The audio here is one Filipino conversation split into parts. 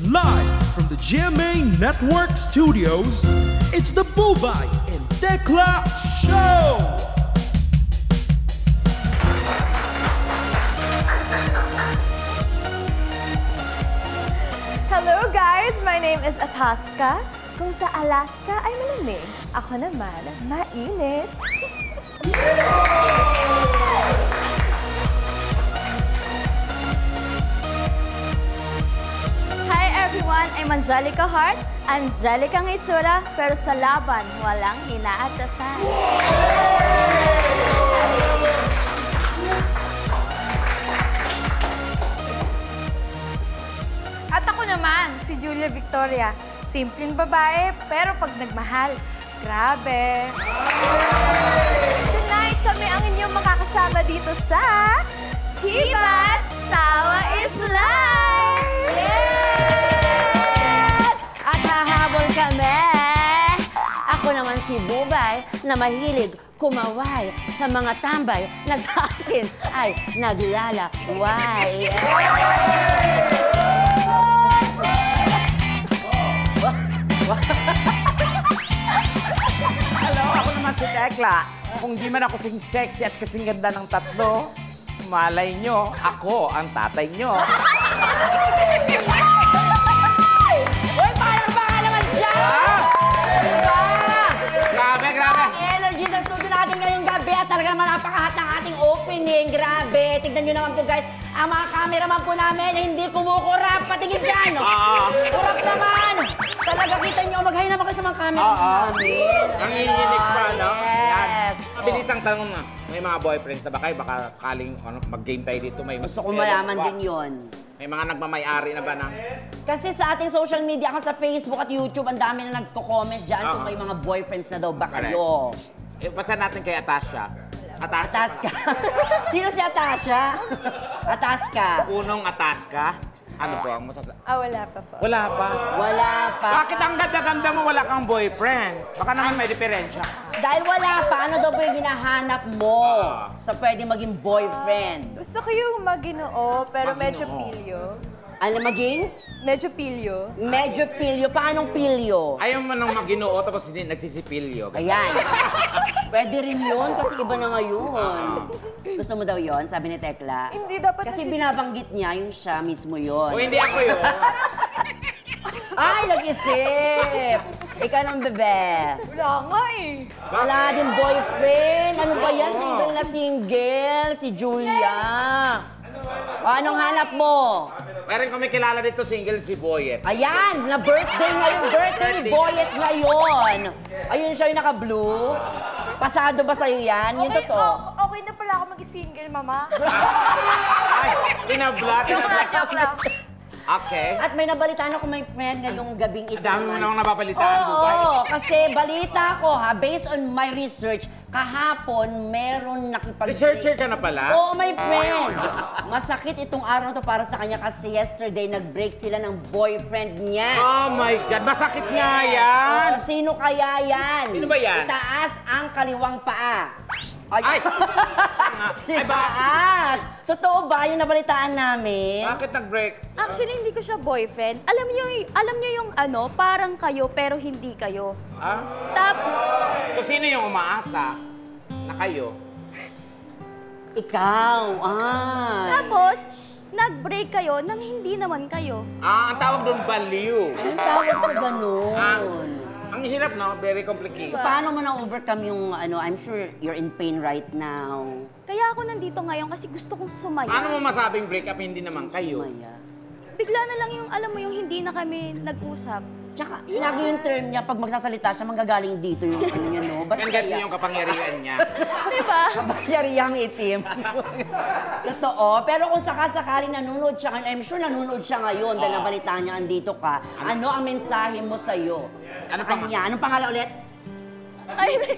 Live from the GMA Network Studios, it's the Bubay and Tekla Show! Hello guys! My name is Ataska. Kung sa Alaska ay malamig, ako naman mainit. Hi everyone! I'm Angelica Hart. Angelica ang itsura, pero sa laban, walang inaatrasan. At ako naman, si Julia Victoria. Simpleng babae, pero pag nagmahal, grabe. Tonight, kami ang inyong makakasama dito sa Hibas Tawa is Life! Yes! At hahabol kami! Ako naman si Bubay na mahilig kumaway sa mga tambay na sa akin ay naglalaway. Hello, ako naman si Tekla. Kung di man ako kasing sexy at kasing ganda ng tatlo, malay nyo, ako ang tatay nyo. Uy, parang baka naman dyan! Diba? Grabe, grabe. Ang energy sa studio natin ngayong gabi at talaga naman napakahat ng ating opening. Grabe. Tignan nyo naman po guys, ang mga cameraman po namin hindi kumukurap. Patingin dyan. Kurap naman. Talaga kita nyo, mag-hi naman kayo sa mga cameraman namin. Ang inginig pa, no? Yes. Bilis ang tanong na, may mga boyfriends na ba kayo? Baka sakaling mag-game tayo dito. May Gusto ko malaman din yun. May mga nagmamay-ari na ba ng... Kasi sa ating social media, ako sa Facebook at YouTube, ang dami na nagko-comment dyan kung may mga boyfriends na daw ba kayo. Basta natin kay Atasha. Ataska. Sino si Atasha? Ataska. Unong Ataska. Ano po ang masasabi? wala pa po. Wala pa. Wala pa. Bakit ang ganda-ganda mo wala kang boyfriend? Baka naman may diferensya. Dahil wala pa, ano daw po yung hinahanap mo sa pwede maging boyfriend? Gusto ko yung maginoo, pero medyo Maginoo. pilyo. Ano maging? Medyo pilyo. Medyo pilyo. Paanong pilyo? Ayaw mo nang maginoo tapos hindi nagsisipilyo. Ayan. Pwede rin yun kasi iba na ngayon. Gusto mo daw yun? Sabi ni Tekla. Hindi dapat Kasi binabanggit niya yung siya mismo yun. O hindi ako yun. Ay, nag-isip! Ikaw ng bebe. Wala nga eh. Wala din boyfriend. Ano ba yan? Single na single. Si Julia. O, anong hanap mo? Meron kami kilala dito single si Boyet. Ayan! Na-birthday ngayon. Birthday ni Boyet ngayon. Ayun siya yung naka-blue. Pasado ba sa'yo yan? Yung totoo. Okay na pala ako mag-single, mama. Ay, pinablat. Joke lang. Okay. At may nabalitaan ako may friend ngayong gabing ito. Ang dami mo namang napapalitaan, Dubai. Oo, kasi balita ko ha, based on my research, kahapon meron nakipag- Researcher ka na pala? Oo, my friend. Masakit itong araw na to para sa kanya kasi yesterday nag-break sila ng boyfriend niya. Oh my God, masakit nga yan! Oo, sino kaya yan? Sino ba yan? Itaas ang kaliwang paa. Ay! Ay, Itaas! Totoo ba yung nabalitaan namin? bakit nag-break? Actually, hindi ko siya boyfriend. Alam niyo yung ano, parang kayo pero hindi kayo. Ah? So, sino yung umaasa na kayo? Ikaw, Tapos, nag-break kayo nang hindi naman kayo. Ang tawag doon, baliw. Anong tawag sa ganun? Ang hirap, no? Very complicated. So, paano mo na-overcome yung, I'm sure you're in pain right now. Kaya ako nandito ngayon kasi gusto kong sumaya. Paano mo masabing break up, hindi naman kayo? Maya. Bigla na lang yung, alam mo, yung hindi na kami nag-usap. Tsaka, lagi yung term niya, pag magsasalita siya, manggagaling dito yung ano niya, no? Ba't Yan kasi yung kapangyarihan niya. Diba? Kapangyarihang itim. Totoo. Pero kung sakasakaling nanonood siya, I'm sure nanonood siya ngayon dahil nabalitaan niya, andito ka. Ano ang mensahe mo sa'yo? Ano Sa kanya? Anong pangalan ulit?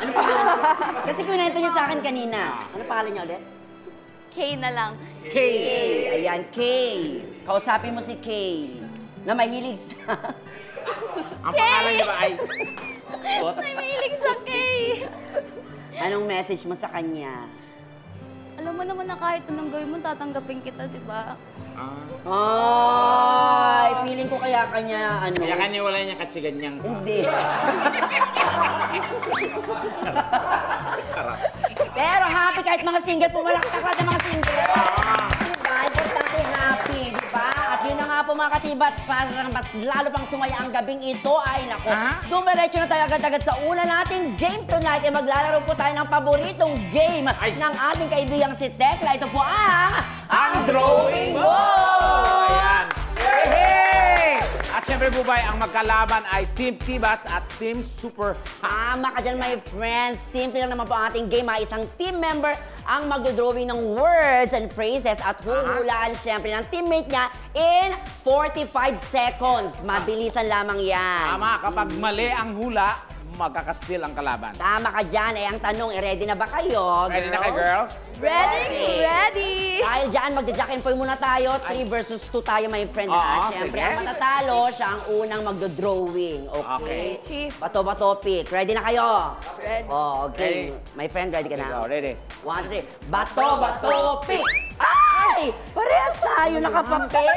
Anong pangalan niya? Kasi kunento niya sa akin kanina. Anong pangalan niya ulit? K na lang. Kay. Ayan, Kay. Kausapin mo si Kay. Na mahilig sa... Ang pangalan niya ba ay... Ay, mahilig sa K. Anong message mo sa kanya? Alam mo naman na kahit anong gawin mo, tatanggapin kita, di ba? Ay, feeling ko kaya kanya, ano. Kaya kaniwala niya kasi ganyang... Hindi. Pero happy kahit mga single, pumalakpak lahat ng mga single. Diba? Importante happy, diba? At yun na nga po mga katibat, parang mas lalo pang sumaya ang gabing ito ay nako. Dumiretso na tayo agad-agad sa una nating game tonight. E maglalaro po tayo ng paboritong game ng ating kaibigang si Tekla. Ito po ang Drawing Ball! Ayan. Hey! At syempre Bubay, ang magkalaban ay Team Tibats at Team Super Hot. Tama ka dyan, my friends. Simple lang naman po ang ating game. Isang team member ang magdodrawing ng words and phrases at huhulaan syempre ng teammate niya in 45 seconds. Mabilisan lamang yan. Tama, kapag mali ang hula, magkakastil ang kalaban. Tama ka dyan. Eh, ang tanong, ready na ba kayo, girls? Ready na kayo, girls? Ready? Ready! Dahil dyan, magja-jack and point muna tayo. 3 versus 2 tayo, my friend. Oo, Siyempre, sige. ang matatalo, siya ang unang magdodrawing. Okay? Chief. Bato-bato pick. Ready na kayo? Ready. Oh, okay. My friend, ready ka na? Go, ready. 1, 2, 3. Bato-bato pick! Ay! Parehas tayo nakapapel.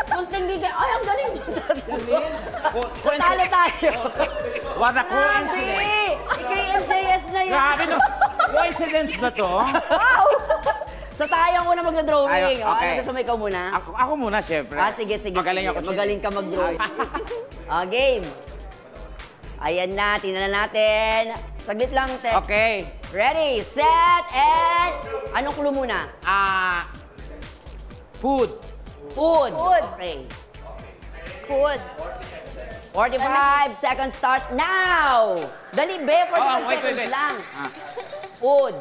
Kunting gigay. Ay, ang galing. So, talo tayo. What a Grabe! coincidence. Kay MJS na yun. Grabe no. Coincidence ba to? Wow! So tayo ang unang magdodrawing. Ay, okay. Ano gusto mo ikaw muna? Ako muna, syempre. Sige. Magaling sige. ako. Magaling ka mag-drawing. Game. Ayan na, tingnan na natin. Saglit lang, Tek. Okay. Ready, set, and... Anong clue muna? Food. Food. Food. Okay. Food. 45 seconds start now! Dali, be. 45 wait. seconds lang. Food.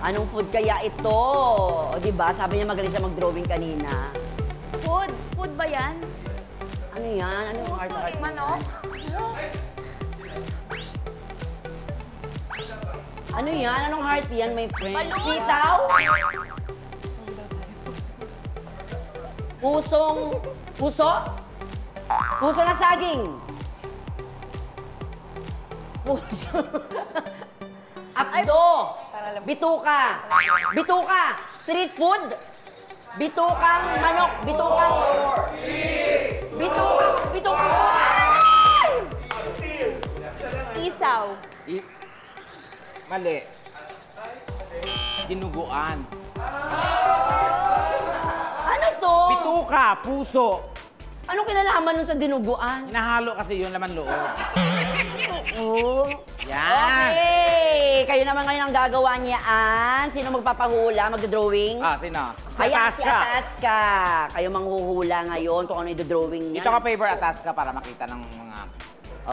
Anong food kaya ito? O, diba? Sabi niya magaling siya mag-drawing kanina. Food. Food ba yan? Ano yan? Anong Puso, art? manok. Ano yan? Anong heart yan, my friend? Balloon. Sitaw? Puso? Puso na saging. Puso. Abdo. Bituka. Street food. Bitukang manok. Bitukang. Isaw. Mali. Dinuguan. Ano to? Bituka, puso. Anong kinalaman nun sa dinuguan? Hinahalo kasi yun laman loob. Oh. Yan. Okay! Kayo naman ngayon ang gagawa niyaan. Sino magpapahula, magdodrawing? Sino? Ayan, si Ataska. Ataska. Kayo manghuhula ngayon kung ano yung drawing niya. Dito ka favor Ataska para makita ng mga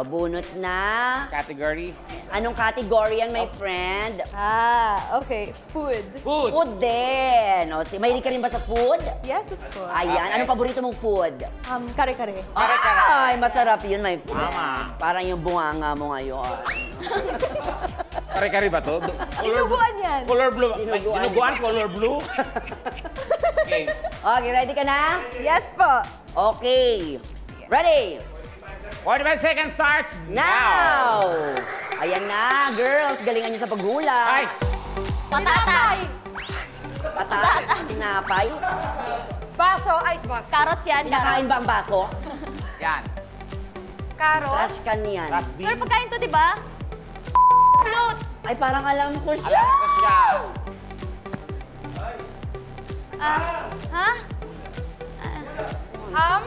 Bunot na. category. Anong category yan, my friend? Okay. Food. Food. Food din. O, mahilig ka rin ba sa food? Yes, of course. Ayan. Okay. Anong paborito mong food? Kare-kare. Ay, masarap yun, my friend. Tama. Parang yung bunganga mo ngayon. Kare-kare ba to? Dinuguan yan. Color blue. Dinuguan. Dinuguan, color blue. Okay. Okay, ready ka na? Yes po. Okay. Ready? 45 seconds starts Now! Ayan na, girls. Galingan niyo sa paghula. Ay! Patatas. Tinapay. Baso, ice baso. Carrots yan. Kinakain ba ang baso? Yan. Carrot. Trash can yan. Last bean. Pero pagkain to, di ba? Float. Ay, parang alam ko siya. Alam ko siya. Ha? Ham.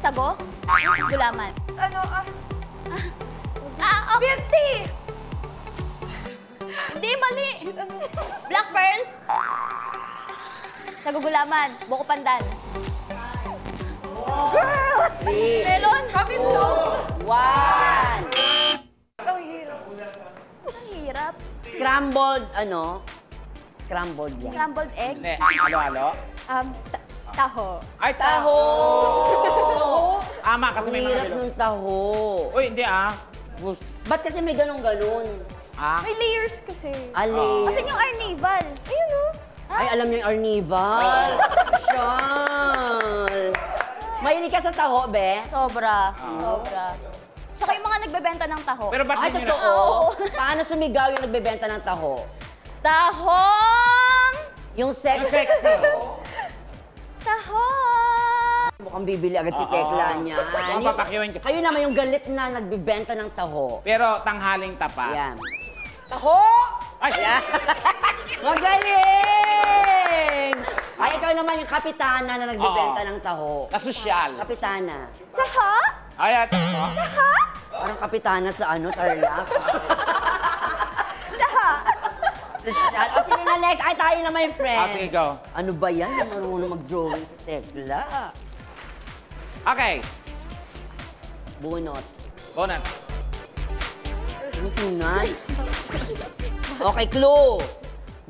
Sago? Gulaman. Okay. Binti. Hindi, mali. Black pearl. Sagugulaman. Buko pandan. Three, Melon. Coffee float. 1. Ang hirap. Ang hirap. Scrambled, Scrambled yan. Scrambled egg. Hindi. Halo-halo. Taho. Ay, Taho! Tama kasi Ang may mga hirap bilog. ng taho. Uy, hindi Ba't kasi may ganun-ganun? May layers kasi. Ali. Kasi yung arnival. Ayun o. Ay, alam niyo yung Arnival. Siyal. Mahilig ka sa taho, be? Sobra. Sobra. Tsaka yung mga nagbebenta ng taho. Pero ba't Ay, hindi nyo na... totoo? Paano sumigaw yung nagbebenta ng taho? Tahong! Yung Yung sexy. Tahong! mukhang bibili agad si Tekla niya. Oo, papakyawin ka. Kayo naman yung galit na nagbibenta ng taho. Pero tanghaling tapat. Yan. Taho! Ay! Yan. Magaling! Ay, ikaw naman yung kapitana na nagbibenta ng taho. Kasosyal. Kapitana. Taha? Ayan. Taha? Parang kapitana sa ano, Tarlac. Taha? O sige na, next. Ay, tayo naman yung friend. Okay, go. Ano ba yan? Yung marunong mag-drawing sa Tekla. Okay. Bunot. Bonus. Ano tingnan? Okay, clue.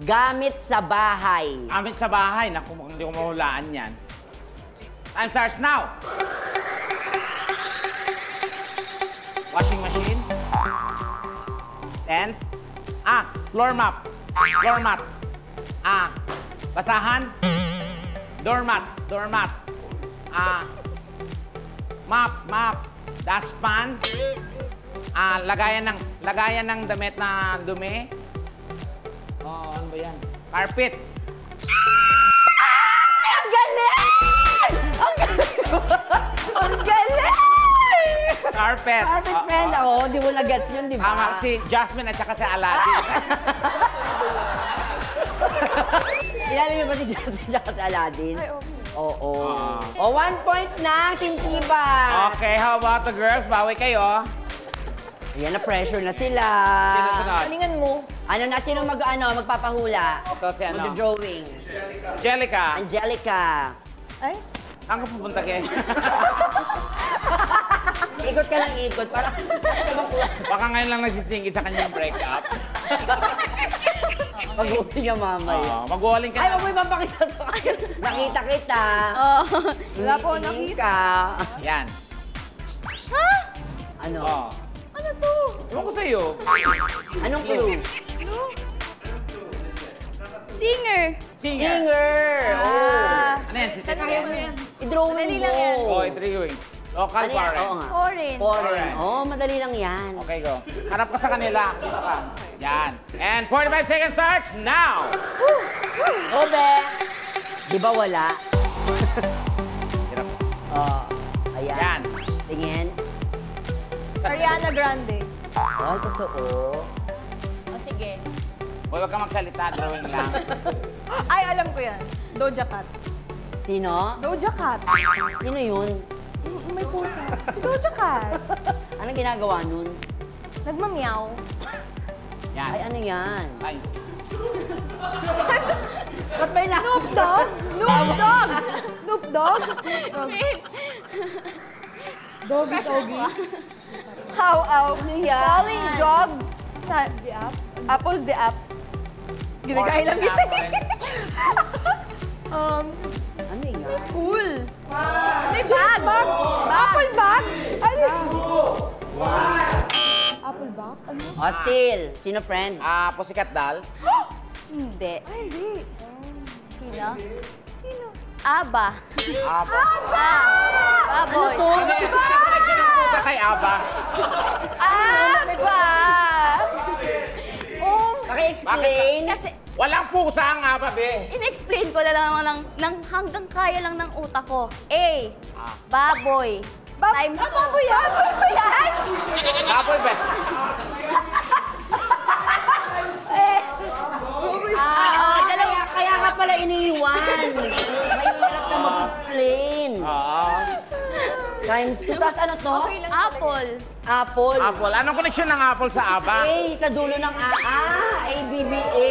Gamit sa bahay. Amit sa bahay. Naku, hindi ko mahulaan yan. Time starts now. Washing machine. Tent. Floor map. Floor mat. Basahan. Doormat. Doormat. Map. Dustpan. Lagayan ng damit na dumi. Ano ba yan? Carpet. Ang galing! Ang galing! Ang galing! Carpet. Carpet friend ako, di mo na-gets yun, di ba? Si Jasmine at saka si Aladdin. Kilala niyo ba si Justin at si Aladdin? Ay, oo. O, 1 point na, Team Tiba. Okay, how about the girls? Bawi kayo. Ayan, na-pressure na sila. Sino sunod? Talingan mo. Ano na, sino magpapahula? Ito si ano? Mag-drawing. Angelica. Angelica. Ay? Saan ka pupunta kayo? Ikot ka lang ikot, para Baka ngayon lang nagsisingit sa kanyang breakup. mag-uwi niya mamaya. Mag-uwaling ka Ay, na. wag mo ipapakita sa akin. Nakita kita. Wala po ako Tumitingin nakita. ka. Yan. Ano? Oh. Ano to? Ewan ko sa'yo. Anong clue? Singer. Singer. Singer! Oh. Ano yan? Si Tete? I-drawing Madali mo. lang yan. Oh, i-drawing. Local Ano yan? parent. Oo nga. Foreign. Foreign. Foreign. Oh, madali lang yan. Okay, go. Harap ka sa kanila. Dito ka. Yan. And 45 seconds starts now! Obe! Di ba wala? Hirap. Oh, ayan. Yan. Tingin. Ariana Grande. Oh, totoo. O sige. Huwag ka magsalita. Drawing lang. Ay, alam ko yan. Doja Cat. Sino? Doja Cat. Sino yun? May pusa. Si Doja Cat. Anong ginagawa nun? Nagmamyaw. Yan. Ay, ano yan? Ay. Ba't may na? Snoop Dogg? Snoop Dogg! Snoop Dogg? Doggy Doggy. How out? Ano yan? Falling dog. Sa the app? Apple the app. Ginagaya lang kita. Ano yan? School. May bag. Apple bag? Ano? Apple bag? Ano? Oh, still. Sino friend? Pussycat Doll. Hindi. Ay, hindi. Sino? Sino? Aba. Aba. Baboy. Ano to? Ano yan? Ano connection ng pusa kay Aba? Aba! Oh, Paki-explain. Kasi Walang pusa ang Aba, be. in-explain ko lang hanggang kaya lang ng utak ko. A. Baboy. Times baboy yan? Baboy yan? Baboy, be. Kaya ka pala iniiwan. Mahirap na mag-explain. Times 2. Tapos ano to? Apple. Apple. Apple. Anong connection ng Apple sa Aba? A sa dulo ng A. A-B-B-A.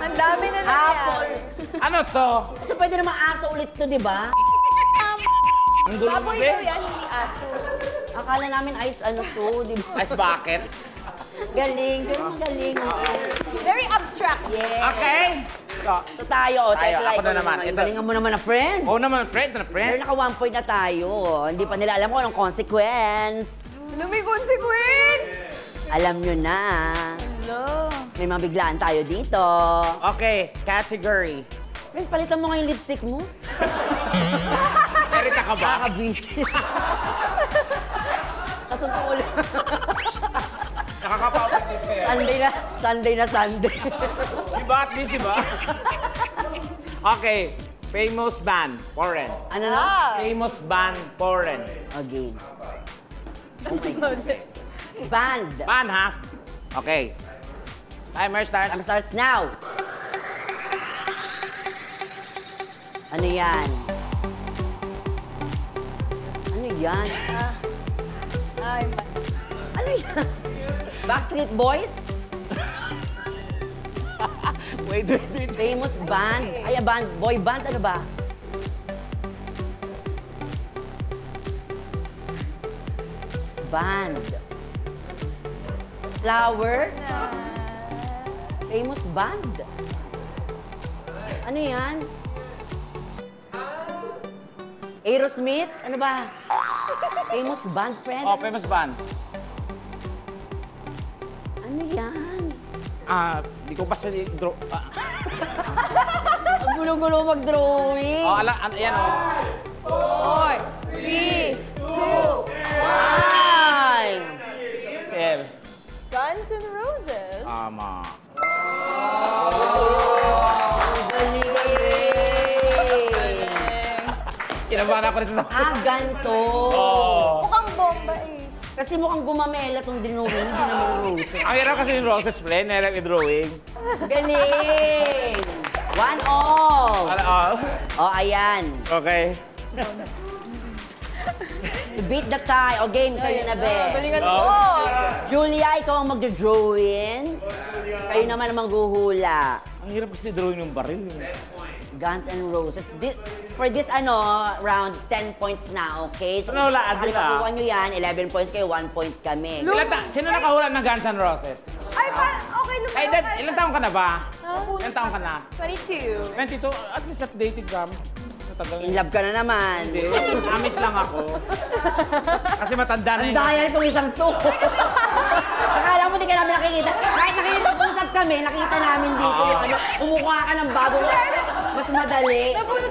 Ang dami na na Apple. Ano to? So pwede naman aso ulit to, di ba? Ang dulo mo, Baboy be? daw yan, hindi aso. Akala namin ice ano to, di ba? Ice bucket. Galing, galing. Very abstract. Yeah. Okay. So tayo, Tayo, Tekla, ako ikaw na naman. Ito. Galingan mo naman na friend. Oo naman, friend. Pero Friend. naka 1 point na tayo. Hindi pa nila alam kung anong consequence. Ano may consequence? Alam nyo na. Hello. May mga biglaan tayo dito. Okay, category. Friend, palitan mo nga yung lipstick mo. Erika ka ba? Nakaka-busy. Totoo ulit. Nakakapapasit kayo. Sunday na Sunday. Diba at least, diba? Okay. Famous band, foreign. Ano na? Famous band, foreign. Again. Band. Band, ha? Okay. Timer starts. Time starts now. Ano yan? Ano yan? Ano yan? Backstreet Boys? Wait. Famous band? Ay, band. Boy band? Ano ba? Band. Flower? Famous band? Ano yan? Aerosmith? Ano ba? Famous band, friend? Oh, famous band. Ano yan? Di ko pa siya draw. Ang gulo-gulo mag-drawing. Oh, yan, oh. 4, 3, 2, Ay! L. Guns N' Roses. Tama. Galing! Kinabahan ako nito. Ganto. Oh. Mukhang bomba eh. Kasi mukhang gumamela itong drawing, hindi naman roses. Ang hirap kasi yung roses play, nahirap i-drawing. Galing! 1-all. Oh, ayan. Okay. To beat the tie. O, game kayo na, be. Balingan mo. Julia, ikaw ang magdodrawing. Kayo naman ang mangguhula. Ang hirap kasi drawing ng baril. Guns N' Roses. For this round, 10 points na, okay? So, Ano, wala, kung Adela? nakuha nyo yan, 11 points kayo, 1 point kami. Sino nakahula ng Guns N' Roses? Ay, okay naman. Ay, Dad, ilang taong ka na ba? Ilang taong ka na? 22. 22? At least updated ka. Matagal In love ka na naman. Hindi, amis lang ako. Kasi matanda na Ang yun. daya itong isang to. Akala mo di ka namin nakikita. Kahit nakikita-usap kami, nakita namin dito yung umukha ka ng bagong mas madali.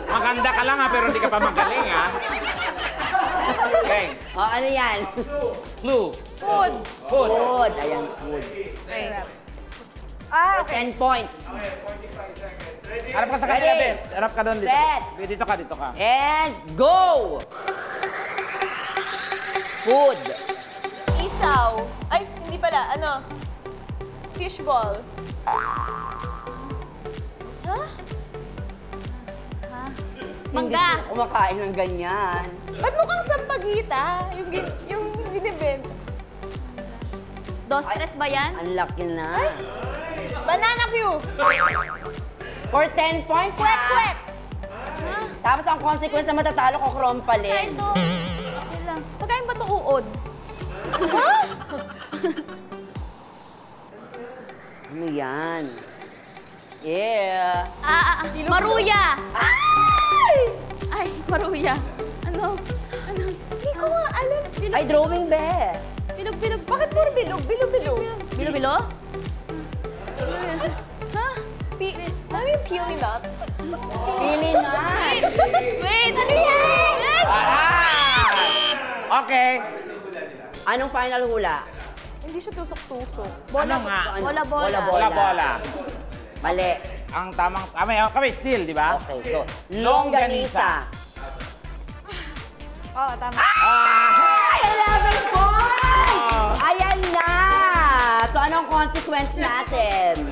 Maganda ka lang ha, pero hindi ka pa magaling ha. Okay. O, ano yan? Clue. Food. Food. Food. Ayan, food. Okay. 10 points. Harap ka sa kanila, Ready? Bes. Harap ka doon. Set. Dito ka, dito ka. And go! Food. Isaw. Ay, hindi pala. Ano? Fishball. Hindi Mangga. sila kumakain ng ganyan. Ba't mukhang sampagita? Yung binibenta. Dos, tres ba yan? Ang laki na. Banana Q. For 10 points, Kwek, ha? kwek. Tapos ang consequence na matatalo ko, Pagkain krompalin. to. Wait lang. Pagkain ba to uod? Ano yan? Yeah. Maruya! Ay, maruya. Ano? Hindi ko nga alam. Ay, drawing be. Bilog-bilog. Bakit puro bilog? Bilo-bilo. Bilo-bilo? Ha? Ano yung peely nuts? Pili na. Wait, ano yan? Okay. Anong final hula? Hindi siya tusok-tusok. Ano nga? Bola-bola. Bola-bola. Mali. Ang tamang... Kami still, di ba? Okay, so, longganisa. Oo, tama. Ay, 11 points! Ayan na! So, anong consequence natin?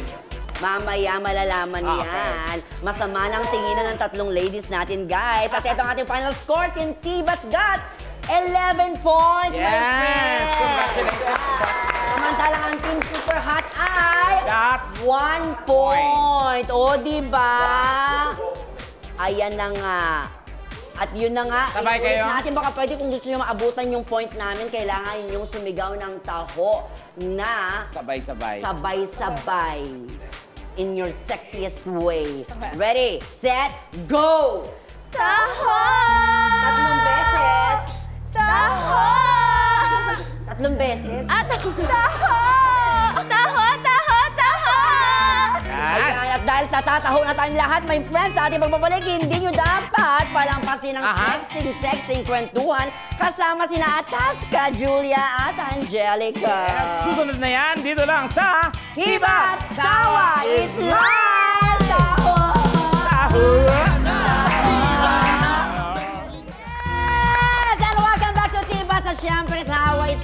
Mamaya malalaman yan. Masama ng tinginan ng tatlong ladies natin, guys. At ito ang ating final score. Team T-Bats got 11 points, my Yes! friends! Congratulations, Samantalang ang Team Super Hot ay Got 1 point. O, diba? Ayan na nga. At yun na nga, Sabay i-ulit kayo? natin baka pwede kung gusto nyo maabutan yung point namin, kailangan yung sumigaw ng taho na Sabay-sabay. sabay-sabay in your sexiest way. Ready, set, go! Taho! Tatlong beses. Taho! Tatlong beses. Taho! Taho! Taho! Taho! Ayan, at dahil tatataho na tayong lahat, my friends, sa ating pagbabalik, hindi nyo dapat palampasin ng sexing kwentuhan kasama sina Atasca, Julia at Angelica. Susunod na yan, dito lang sa... T-Bats Tawa! It's live! Tawa! Taho!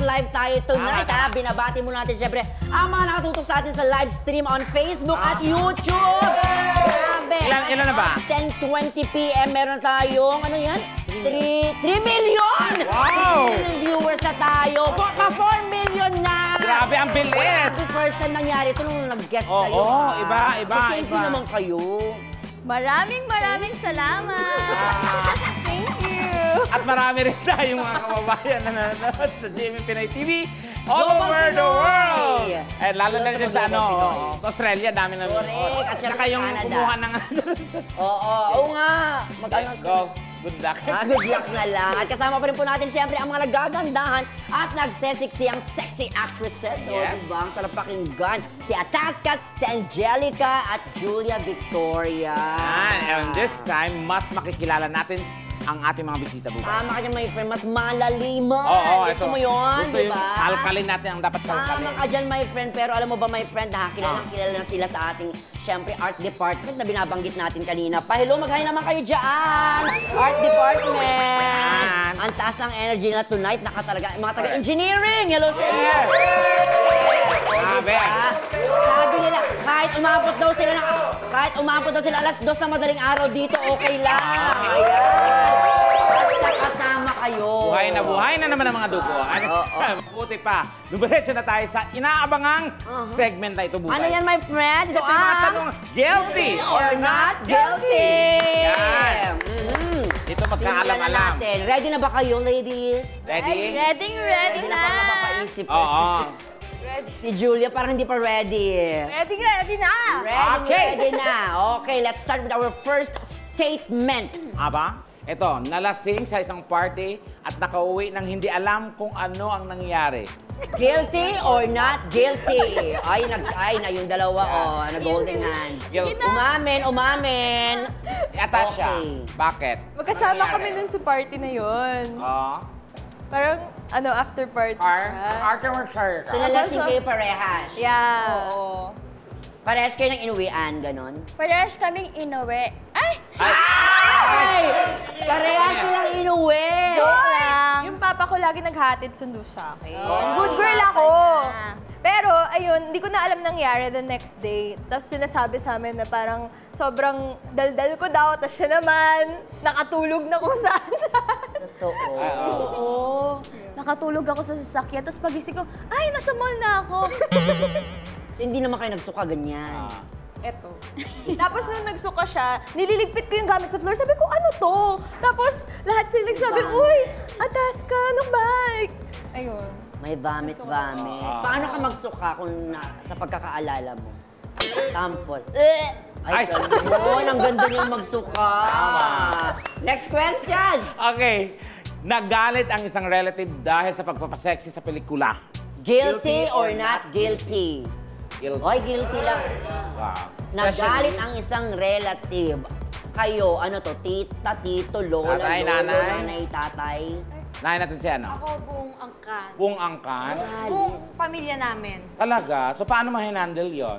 live tayo tonight, ha? Binabati mo natin, syempre, ang mga nakatutok sa atin sa live stream on Facebook at YouTube. Grabe. Ilan na ba? 10:20 p.m. meron tayong, ano yan? 3 million! Wow! 3 million viewers na tayo. 4 million na! Grabe, ang bilis! The first time nangyari ito nung nag-guest Oo, kayo. ha? iba. Thank you naman kayo. Maraming salamat. Thank you. At marami rin tayong mga kababayan na nanonood sa GMA Pinay TV all Global over the Pinoy! world. Eh, lalo na Sa dyan sa Global Pinoy. Australia, dami na nanonood. Correct. At syempre Saka sa yung Canada. kumuha ng Oo nga. Mag-announce Go. Good luck. Good luck na lang. At kasama pa rin po natin siyempre ang mga nagagandahan at nagsesexy ang sexy actresses. O, Yes. diba? Ang sarap pakinggan. Si Ataskas, si Angelica at Julia Victoria. And this time, mas makikilala natin ang ating mga bisita, Buba. Tama ka dyan, my friend. Mas malaliman. Oo, Gusto ito. mo yun, Gusto di yung ba? kalkalin natin ang dapat kalkalin. Tama ka dyan, my friend. Pero alam mo ba, my friend, ha? Kilala na sila sa ating, syempre, art department na binabanggit natin kanina pa. Hello, mag-hi naman kayo dyan! Art department! Ang taas ng energy na tonight. Nakatalaga, mga taga-engineering. Hello sa inyo! Yes! Grabe. Sabi nila, kahit umabot daw sila alas 2 na madaling araw dito, okay lang. Ayan. Basta kasama kayo. Buhay na naman ang mga dugo. Buti pa. Dumiretso na tayo sa inaabangang segment na ito, Buhay. Ano yan, my friend? Ito Ito yung mga ang tanong, guilty or not guilty. Yan. Ito Simulan na magkaalam-alam. natin. Ready na ba kayo, ladies? Ready? Ready Ready na na. pa napapaisip. Oo. Si Julia parang hindi pa ready. Ready na. Okay. Ready na. Okay, let's start with our first statement. Aba, ito, nalasing sa isang party at nakauwi nang hindi alam kung ano ang nangyari. Guilty or not guilty? Ay, na yung dalawa, nag-holding hands. Guilty. Umamin. Atasha, Okay. bakit? Magkasama Ano kami nun sa party na yun. Parang, after party. So, nalasing kayo parehas. Yeah. Oo. Parehas kayo ng inuwian, ganon? Parehas kaming inuwi. Ay! Ay! Parehas silang inuwi! Joke lang. Yung papa ko lagi naghatid sundo sa akin. Oh. Good girl ako. Ah. Pero, ayun, hindi ko na alam nangyari the next day. Tapos sinasabi sa amin na parang sobrang daldal ko daw. Tapos siya naman, nakatulog na kung saan. Totoo. Oo. Nakatulog ako sa sasakyan, tapos pagising ko, ay, nasa mall na ako. So, hindi naman kayo nagsuka ganyan. Eto. Tapos nung nagsuka siya, nililigpit ko yung gamit sa floor. Sabi ko, ano to? Tapos lahat sila nagsabi, uy, atas ka ng bike. Ayun. May vomit. Paano ka magsuka kung sa pagkakaalala mo? Sample. Ay, ganun. Ang ganda niyong magsuka. Next question. Okay. Nagalit ang isang relative dahil sa pagpapasexy sa pelikula. Guilty or not guilty? Guilty. Oy, guilty lang. Wow. Nagalit ang isang relative. Kayo, ano to? Tita, tito, lola, Tatay, lolo, nanay. nanay, tatay. Nahin natin si ano? Ako buong angkan. Buong angkan. Buong pamilya namin. Talaga? So, paano ma-handle yun?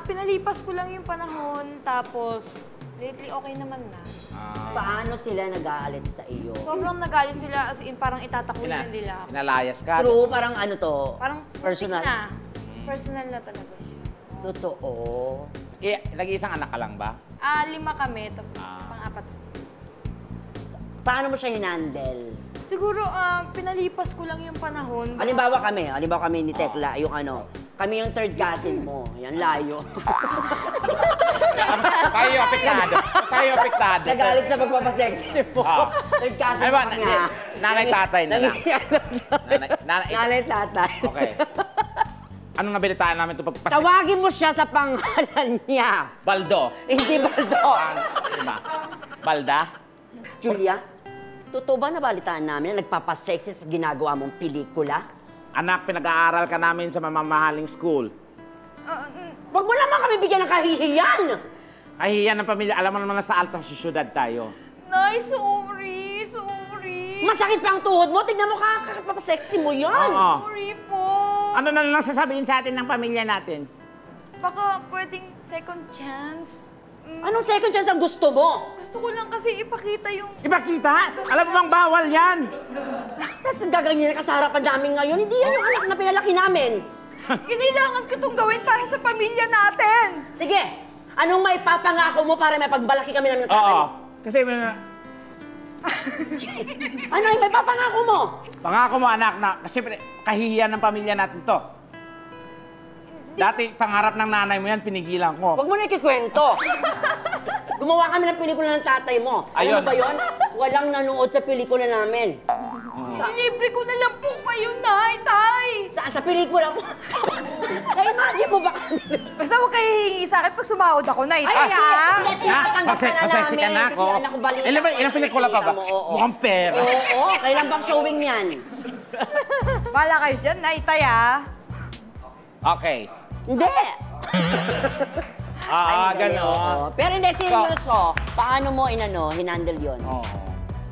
Pinalipas ko lang yung panahon, tapos lately okay naman na. Paano sila nagalit sa iyo? Sobrang nagalit sila, as in parang itatakwil na nila ako. Pinalayas ka? True, parang ano to? Parang personal. na. Personal na talaga siya. Totoo. Nag-iisang anak ka lang ba? 5 kami, tapos pang-apat. Paano mo siya hinandle? Siguro, pinalipas ko lang yung panahon. Halimbawa kami ni Tekla, yung ano, kami yung third cousin mo. Yan, layo. Kayo apektado. Nagalit sa pagpapasexy mo. Third cousin Ano ba? mo nga. Nanay-tatay na lang. Nanay-tatay. Okay. Anong nabilitaan namin ito pagpapasexy? Tawagin mo siya sa pangalan niya. Baldo. Hindi Baldo. Diba? Balda? Julia, totoo ba nabalitaan namin na nagpapasexy sa ginagawa mong pelikula? Anak, pinag-aaral ka namin sa mamamahaling school. Wag mo naman kami bigyan ng kahihiyan! Kahiyan ng pamilya. Alam mo naman na sa altas syudad tayo. Nay, sorry. Masakit pa ang tuhod mo, tignan mo kakapapasexy mo yan! Oo. Sorry po. Ano na lang sasabihin sa atin ng pamilya natin? Baka pwedeng second chance. Anong second chance ang gusto mo? Gusto ko lang kasi ipakita yung... Ipakita? Alam mo bang bawal yan? Tapos gaganyan ka sa harapan namin ngayon. Hindi yan yung anak na pinalaki namin. Kinailangan ko itong gawin para sa pamilya natin. Sige, anong may papangako mo para may pagbalaki kami ng tatay mo? Kasi Ano yung may papangako mo? pangako mo anak na, kasi kahihiyan ng pamilya natin to. Dati, pangarap ng nanay mo yan, pinigilan ko. Huwag mo na ikikwento. Gumawa kami ng pelikula ng tatay mo. Ayun. Ano ba yun? Walang nanood sa pelikula namin. Libre ko na lang po kayo, Nay, Tay. Saan sa pelikula mo? Na-imagine mo ba kami? Basta huwag kayo hihingi sa akin pag sumahod ako, Nay, Tay, ha? Tinatanggap ka na Pasensya ka namin. na Kasi ako. anak ko balita. Ilang pelikula pa ba? Mukhang pera. Oo, kailan bang showing yan? Bala kayo dyan, Nay, Tay, ha? Okay. Hindi. Gano'n. Oo. Pero hindi, seryoso. Paano mo hinandle yun? Oo.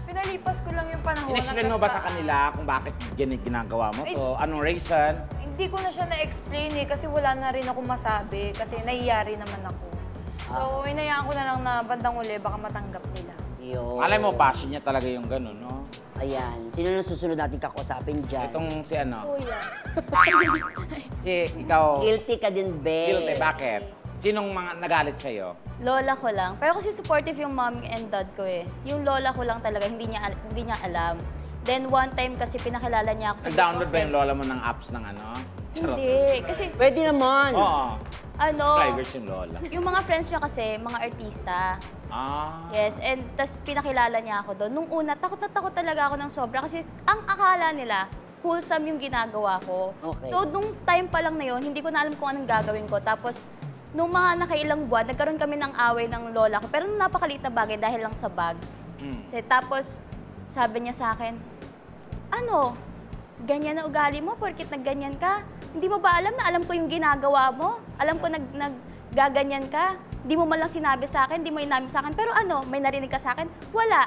Pinalipas ko lang yung panahon. In-explain mo ba sa kanila kung bakit ginagawa mo to? Anong reason? Hindi ko na siya na-explain eh, kasi wala na rin ako masabi. Kasi nahiyari naman ako. So, inayaan ko na lang na bandang uli, baka matanggap nila. Yun. Alam mo, passion niya talaga yung gano'n, no? Ayan. Sino na susunod natin kakusapin dyan? Itong si ano? Kuya. Si ikaw. Guilty ka din, be. Guilty. Bakit? Sinong mga nagalit sa'yo? Lola ko lang. Pero kasi supportive yung mom and dad ko eh. Yung lola ko lang talaga, hindi niya alam. Then one time kasi pinakilala niya ako sa Nag-download ba yung lola mo ng apps ng ano? Charot. Hindi. Kasi Pwede naman. Oo. Subscribers yung lola. yung mga friends niya kasi, mga artista. Yes, and tas pinakilala niya ako doon. Nung una, takot na takot talaga ako ng sobra kasi ang akala nila, wholesome yung ginagawa ko. Okay. So, nung time pa lang na yun, hindi ko na alam kung anong gagawin ko. Tapos, nung mga nakailang buwan, nagkaroon kami ng away ng lola ko. Pero napakaliit na bagay dahil lang sa bag. Tapos, sabi niya sa akin, ano, ganyan na ugali mo porkit nagganyan ka? Hindi mo ba alam na alam ko yung ginagawa mo? Alam ko naggaganyan ka? Di mo man lang sinabi sa akin, di mo inamin sa akin. Pero ano, may narinig ka sa akin? Wala.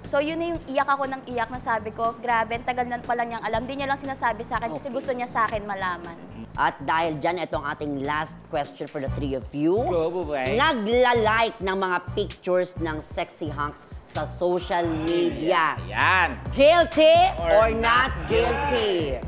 So yun na yung iyak ako ng iyak na sabi ko, grabe, tagal na pala niyang alam. Di niya lang sinasabi sa akin kasi gusto niya sa akin malaman. At dahil dyan, ito ang ating last question for the three of you. Go, bubay. Nagla-like ng mga pictures ng sexy hunks sa social media. Yan. Guilty or not guilty?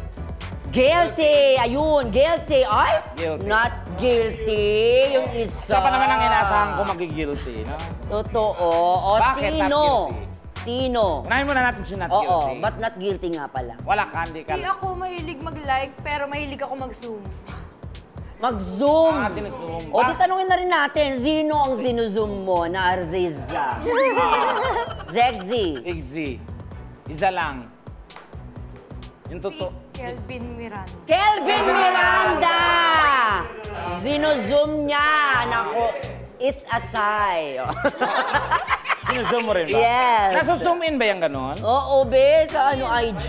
Guilty! Ayun, guilty. Ay, Guilty. not guilty. Yung isa. Siya pa naman ang inaasahan ko magigilty, no? Totoo. O Bakit not sino? guilty? Sino? Unahin muna natin siya not Oo, guilty. but not guilty nga pala. Wala ka, hindi ka. Hindi ako mahilig mag-like, pero mahilig ako mag-zoom. Mag-zoom. Tinuzoom O ba? di tanungin na rin natin, sino ang zinuzoom mo na artista? Sexy. Easy. Isa lang. Yung totoo. Kelvin Miranda. Kelvin Miranda! Zinuzoom niya. Nako, it's a tie. Sinuzoom mo rin ba? Yes. Nasuzoom in ba yung ganon? Oo, be, sa IG.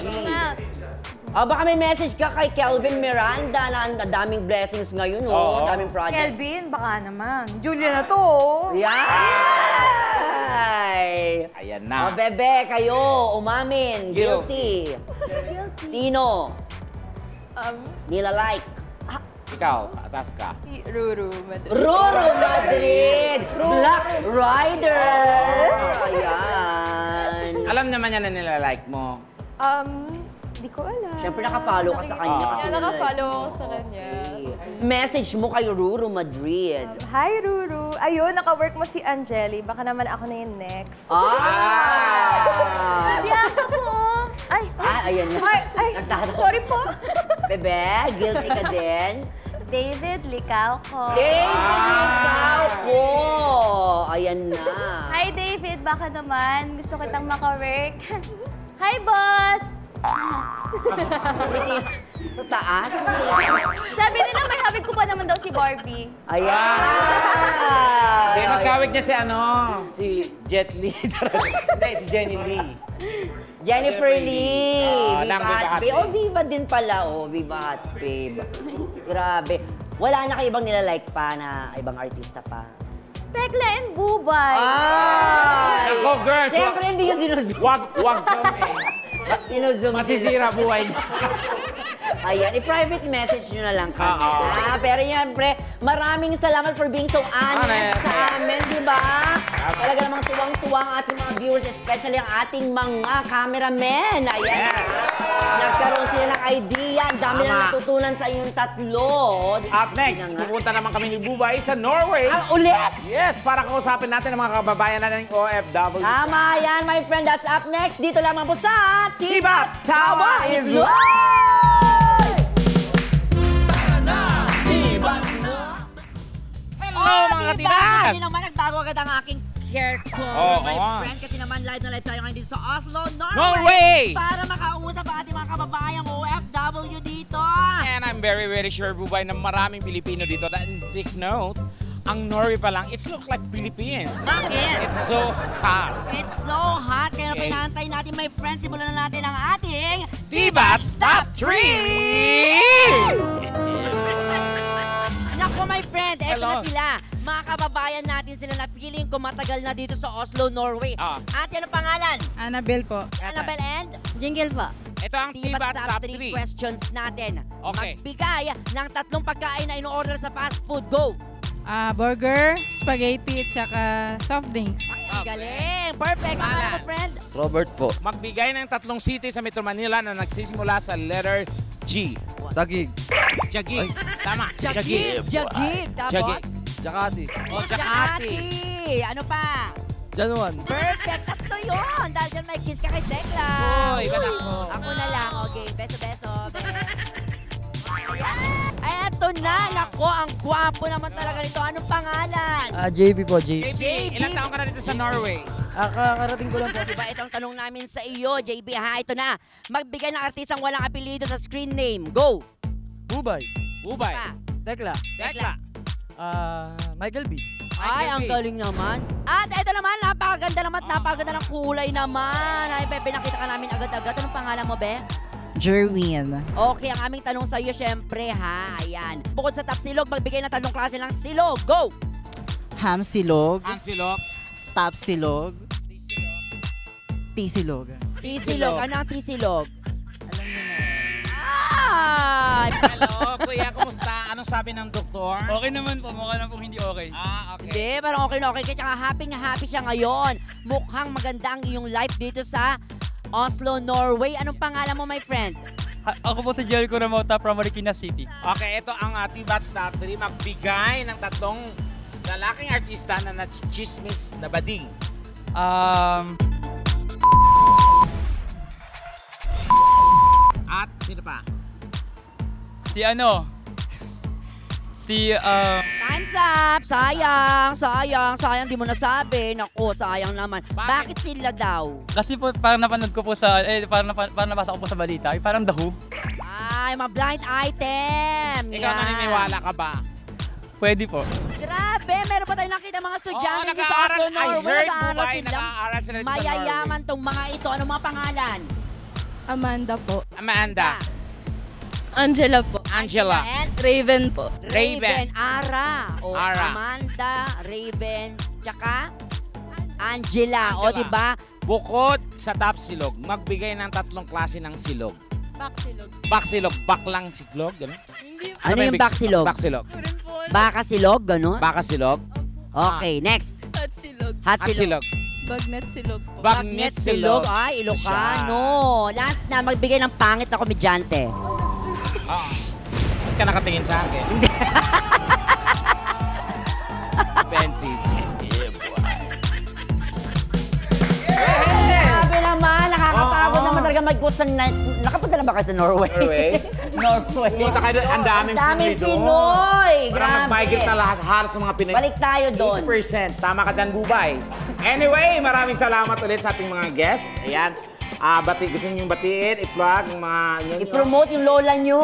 Baka may message ka kay Kelvin Miranda na ang daming blessings ngayon, Oo. daming projects. Kelvin, baka naman. Julia na to, oh. Yay! Ayan O, na. bebe, kayo, umamin. Guilty. Sino? Nila-like. Ikaw, atas ka. Si Ruru Madrid. Ruru Madrid! Black Rider! Ayan. Alam naman yan na nilalike mo. Di ko alam. Siyempre naka-follow ka sa kanya kasi Kaya naka-follow ako sa kanya. message mo kay Ruru Madrid. Hi, Ruru. Ayun, naka-work mo si Angeli. Baka naman ako na yung next. Ah! Diyan ako! Ay! Ayan na. Ay, Nagtatanong. sorry po. Bebe, guilty ka din? David, likaw ko. David, ikaw po! Ayan na. Hi, David. Baka naman gusto kitang maka-work. Hi, boss! Sa taas? Sabi nila may hawig ko pa naman daw si Barbie. Ayan! Hindi, mas kawig niya si ano, si Jet Li. Hindi, si Jenny Lee. Jennifer Lee! ng Viva Viva Hot Hot Babe. Oh, Babe. Viva din pala. Oh, Viva Hot Babe. Grabe. Wala na kayo ibang nilalike pa na ibang artista pa? Tekla and Bubay. Ay! Ako, girls! Siyempre hindi yung sinuzoom. Wag kami. Sinuzoom. Masisira buhay niya. Ayan, i-private message nyo na lang kami. Oo. Pero yan, pre, maraming salamat for being so honest sa amin, di ba? Talaga namang tuwang-tuwa ang ating mga viewers, especially ang ating mga cameramen. Ayan. Nagkaroon sila ng idea. Ang dami na natutunan sa inyong tatlo. Up next, pupunta naman kami ni Bubay sa Norway. Ulit! Yes, para kausapin natin ang mga kababayan natin ng OFW. Tama yan, my friend. That's up next. Dito lamang po sa Tibats Tawa is Live! Hello, mga katibats! Kasi naman nagbago agad ang aking hair ko, my friend. Kasi naman live na live tayo ngayon dito sa Oslo, Norway! Para makausap ang ating mga kababayang OFW dito. And I'm very, very sure, Bubay, na maraming Pilipino dito. And take note, ang Norway pa lang, it looks like Philippines. Bakit? It's so hot. It's so hot. Kaya pinantay natin, my friend. Simulan na natin ang ating Tibats Top 3! Nako, my friend, eto Hello. na sila. Mga kababayan natin sila na feeling ko matagal na dito sa Oslo, Norway. Ate, ano pangalan? Annabelle po. Annabelle and? Jingle po. Ito ang Tibats Tibats Top Top 3 3. questions natin. Okay. Magbigay ng 3 pagkain na ino-order sa fast food. Go! Burger, spaghetti, at saka soft drinks. Ang galing! Perfect! Ang ano mo, friend? Robert po. Magbigay ng 3 city sa Metro Manila na nagsisimula sa letter G. Tagig. Jagig. Tama. Jagig! Jagig! Tapos? Jagig. Jakati. O, Jakati. Jakati! Ano pa? Januan. Perfect! 3 yun! Dahil dyan may kiss ka kay Tekla. Uy, iba na ako. Ako na lang. Okay, beso-beso. Eto na! Nako, ang gwapo naman talaga nito. Anong pangalan? JB po, JB. JB, ilang taon ka na dito sa Norway? Kakarating ko lang po. Diba ito ang tanong namin sa iyo, JB, ha? Ito na. Magbigay ng artisang walang apelido sa screen name. Go! Bubay. Bubay. Pa. Tekla. Tekla. Michael B. Ay, ang galing naman. At ito naman, napakaganda naman at napakaganda ng kulay naman. Ay, Be, pinakita ka namin agad-agad. Anong pangalan mo, Be? Jerwin. Okay, ang aming tanong sa iyo, syempre, ha? Ayan. Bukod sa top silog, magbigay ng 3 klase ng silog. Go! Ham silog, Ansilog. top silog, T-silog. T-silog. Ano ang T-silog? Ay! Hello, kuya, kumusta? Anong sabi ng doktor? Okay naman po, mukha na po hindi okay. Okay. Hindi, parang okay na okay. Kaya happy na happy siya ngayon. Mukhang maganda ang iyong life dito sa Oslo, Norway. Anong pangalan mo, my friend? Ako po si Jericho Ramota from Marikina City. Okay, ito ang Tibats Top 3. Magbigay ng 3 lalaking artista na nachismis na bading. At sino pa? Time's up! Sayang, di mo nasabi. Naku, sayang naman. Bakit sila daw? Kasi po parang napanood ko po sa, parang nabasa ko po sa balita, parang dahu. Ay, mga blind item. Ikaw naniniwala ka ba? Pwede po. Grabe, meron pa tayong nakita mga estudyante Oo, dito sa Oslo, I Norway. heard, Nag-aaral Bubay, sila. nag-aaral sila dito sa Mayayaman tong mga ito. Ano mga pangalan? Amanda po. Amanda. Angela po. Angela. And Raven po. Raven. Ara. O, Ara. Amanda, Raven, tsaka Angela. O, Angela. diba? Bukod sa top silog, magbigay ng 3 klase ng silog. Baksilog. Baksilog, baklang silog, gano'n? Ano ba yung ibig- baksilog? Baksilog. Baka silog, gano'n? Bakasilog. Okay, next. At silog. Hot At silog. silog. Bagnet silog po. Bagnet silog. Ay, Ilocano. Last na, magbigay ng pangit na komedyante. Ba't ka nakatingin sa akin? Fancy. Grabe naman, nakakapagod Oo. naman talaga mag-gutsan na. Nakapunta na ba kayo sa Norway? Norway? Norway. Pumunta kayo doon, ang daming Daming Pinoy doon. Pinoy. Parang Grabe. nag-migrate na lahat, halos ng mga Pinoy. Balik tayo doon. 80%. Tama ka dyan, Bubay. Anyway, maraming salamat ulit sa ating mga guests. Ayan. Gusto nyo yung batiin, i-plug, yung mga... I-promote yung lola nyo.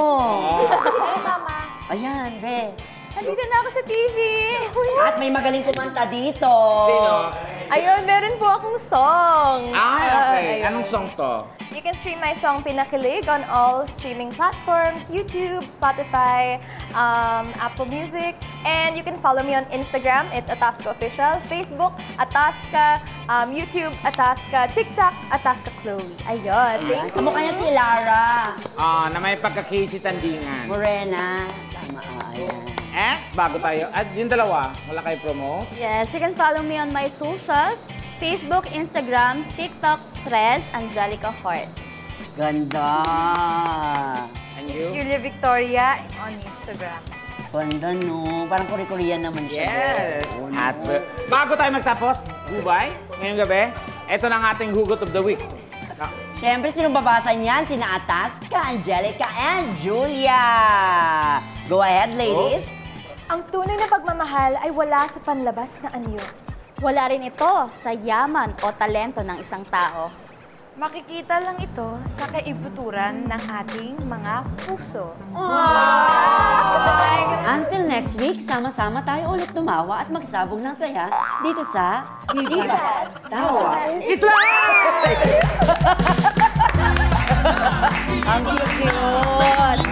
Hey, Mama. Ayan, be. Nandito na ako sa TV. At may magaling kumanta dito. Sino? Ayun, meron po akong song. Okay. Ayun. Anong song to? You can stream my song Pinakilig on all streaming platforms, YouTube, Spotify, Apple Music, and you can follow me on Instagram, it's Ataska Official, Facebook, Ataska, YouTube, Ataska, TikTok, Ataska Chloe. Ayun, thank you. Kamukha niya si Lara. Na may pagka-Casey Tandingan. Morena. Tama, ayan. Bago tayo, at yung dalawa, wala kayo promo? Yes, you can follow me on my socials, Facebook, Instagram, TikTok, Threads, Angelica Hort. Ganda. And Miss you? Julia Victoria on Instagram. Ganda, no? Parang Korean naman siya. Yes! Oh, no? At bago tayo magtapos, Bubay, ngayong gabi, ito na ang ating hugot of the week. Siyempre, sinong babasa niyan? Sina Ataska, Angelica, and Julia. Go ahead, ladies. Ang tunay na pagmamahal ay wala sa panlabas na anyo. Wala rin ito sa yaman o talento ng isang tao. Makikita lang ito sa kaibuturan ng ating mga puso. Until next week, sama-sama tayo ulit tumawa at magsabog ng saya dito sa Divas Tawa. Islam! Ang cute!